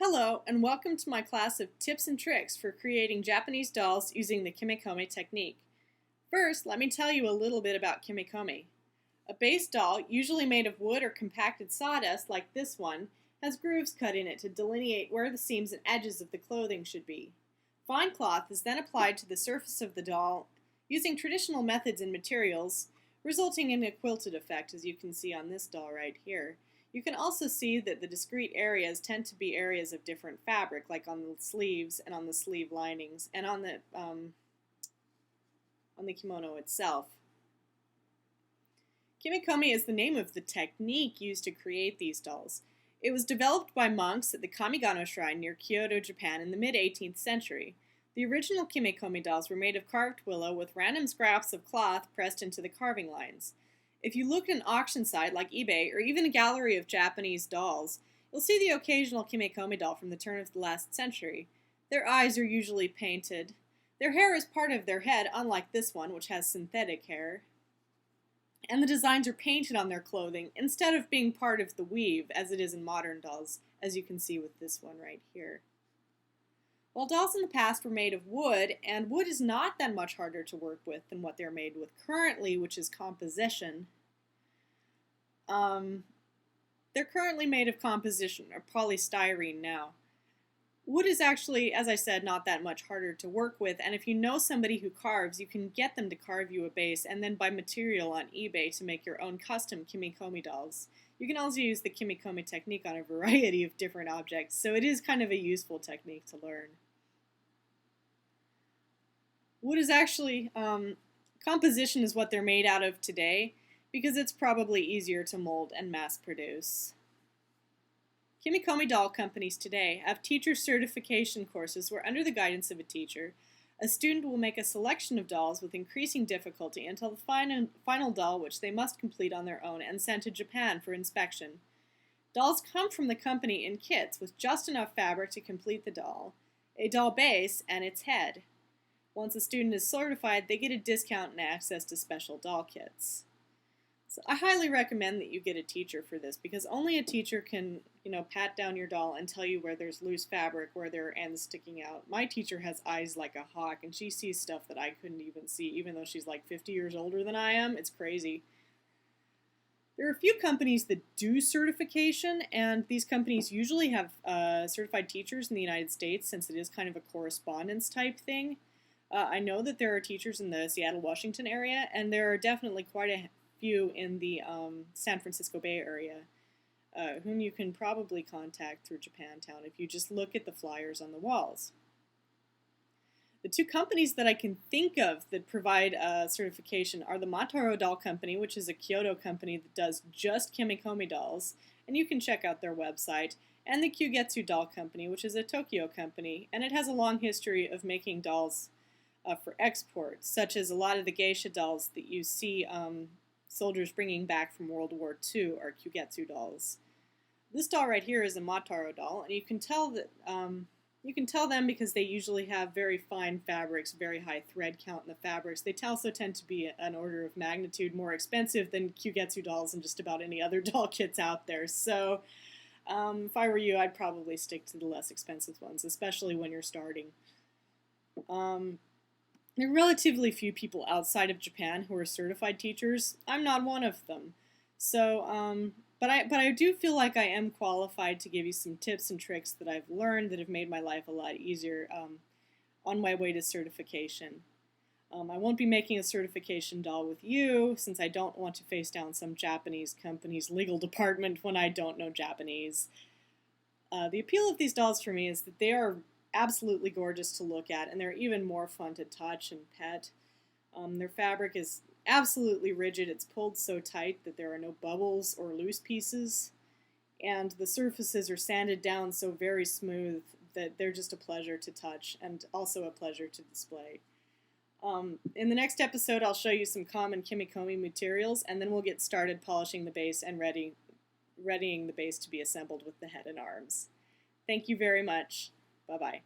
Hello, and welcome to my class of tips and tricks for creating Japanese dolls using the Kimekomi technique. First, let me tell you a little bit about Kimekomi. A base doll, usually made of wood or compacted sawdust like this one, has grooves cut in it to delineate where the seams and edges of the clothing should be. Fine cloth is then applied to the surface of the doll using traditional methods and materials, resulting in a quilted effect, as you can see on this doll right here. You can also see that the discrete areas tend to be areas of different fabric, like on the sleeves and on the sleeve linings and on the kimono itself. Kimekomi is the name of the technique used to create these dolls. It was developed by monks at the Kamigano Shrine near Kyoto, Japan in the mid-18th century. The original Kimekomi dolls were made of carved willow with random scraps of cloth pressed into the carving lines. If you look at an auction site like eBay or even a gallery of Japanese dolls, you'll see the occasional Kimekomi doll from the turn of the last century. Their eyes are usually painted. Their hair is part of their head, unlike this one, which has synthetic hair. And the designs are painted on their clothing instead of being part of the weave, as it is in modern dolls, as you can see with this one right here. While dolls in the past were made of wood, and wood is not that much harder to work with than what they're made with currently, which is composition. They're currently made of composition, or polystyrene now. Wood is actually, as I said, not that much harder to work with, and if you know somebody who carves, you can get them to carve you a base and then buy material on eBay to make your own custom Kimekomi dolls. You can also use the Kimekomi technique on a variety of different objects, so it is kind of a useful technique to learn. Wood is actually, composition is what they're made out of today because it's probably easier to mold and mass produce. Kimekomi doll companies today have teacher certification courses where, under the guidance of a teacher, a student will make a selection of dolls with increasing difficulty until the final doll, which they must complete on their own and send to Japan for inspection. Dolls come from the company in kits with just enough fabric to complete the doll, a doll base, and its head. Once a student is certified, they get a discount and access to special doll kits. So I highly recommend that you get a teacher for this because only a teacher can, pat down your doll and tell you where there's loose fabric, where there are ends sticking out. My teacher has eyes like a hawk and she sees stuff that I couldn't even see, even though she's like 50 years older than I am. It's crazy. There are a few companies that do certification, and these companies usually have certified teachers in the United States since it is kind of a correspondence type thing. I know that there are teachers in the Seattle, Washington area, and there are definitely quite a few in the San Francisco Bay Area, whom you can probably contact through Japantown if you just look at the flyers on the walls. The two companies that I can think of that provide certification are the Mataro Doll Company, which is a Kyoto company that does just Kimekomi dolls, and you can check out their website, and the Kyugetsu Doll Company, which is a Tokyo company, and it has a long history of making dolls for export, such as a lot of the geisha dolls that you see soldiers bringing back from World War II are Kyugetsu dolls. This doll right here is a Mataro doll, and you can tell them because they usually have very fine fabrics, very high thread count in the fabrics. They also tend to be an order of magnitude more expensive than Kyugetsu dolls and just about any other doll kits out there. So if I were you, I'd probably stick to the less expensive ones, especially when you're starting. There are relatively few people outside of Japan who are certified teachers. I'm not one of them. So, but I do feel like I am qualified to give you some tips and tricks that I've learned that have made my life a lot easier on my way to certification. I won't be making a certification doll with you since I don't want to face down some Japanese company's legal department when I don't know Japanese. The appeal of these dolls for me is that they are absolutely gorgeous to look at, and they're even more fun to touch and pet. Their fabric is absolutely rigid. It's pulled so tight that there are no bubbles or loose pieces, and the surfaces are sanded down so very smooth that they're just a pleasure to touch and also a pleasure to display. In the next episode, I'll show you some common Kimekomi materials, and then we'll get started polishing the base and readying the base to be assembled with the head and arms. Thank you very much. Bye-bye.